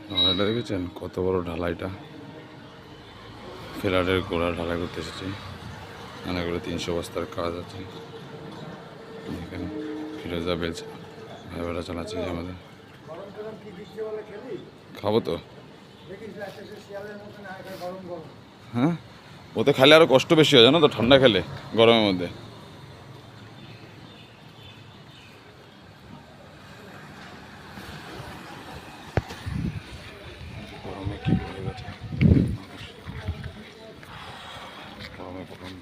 ঢালাইটা দেখেছেন কত বড় ঢালাইটা? ফ্ল্যাটের গোড়া ঢালাই করতে এসেছি। অনেকগুলো 300 বস্তার কাজ আছে। এখানে ফিরোজা বেলচ ভাইবেলা চালাচ্ছে আমাদের। খাবো তো। হ্যাঁ, ওতে খেলে আরও কষ্ট বেশি হয় জানো তো, ঠান্ডা খেলে গরমের মধ্যে। গরমে কি হয়ে গেছে, গরমে গরম।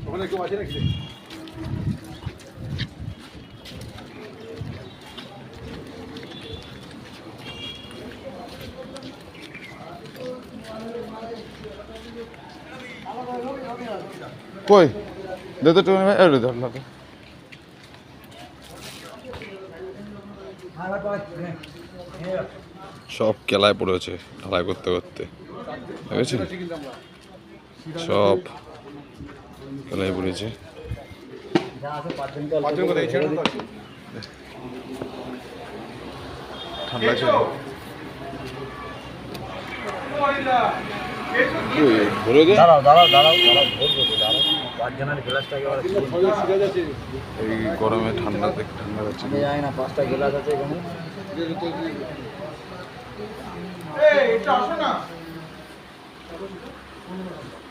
ওখানে কেউ আছে নাকি? কই দে তো টুনি ভাই, আরে ধর না তো। সব কেলায় পড়েছে ঢালাই করতে করতে, দেখেছেন? সব কেলায় পড়েছে। ঠান্ডা ছিল ভরে দে। এই গরমে ঠান্ডা থেকে ঠান্ডা যাচ্ছে না। 5টা গ্লাস আছে এখানে।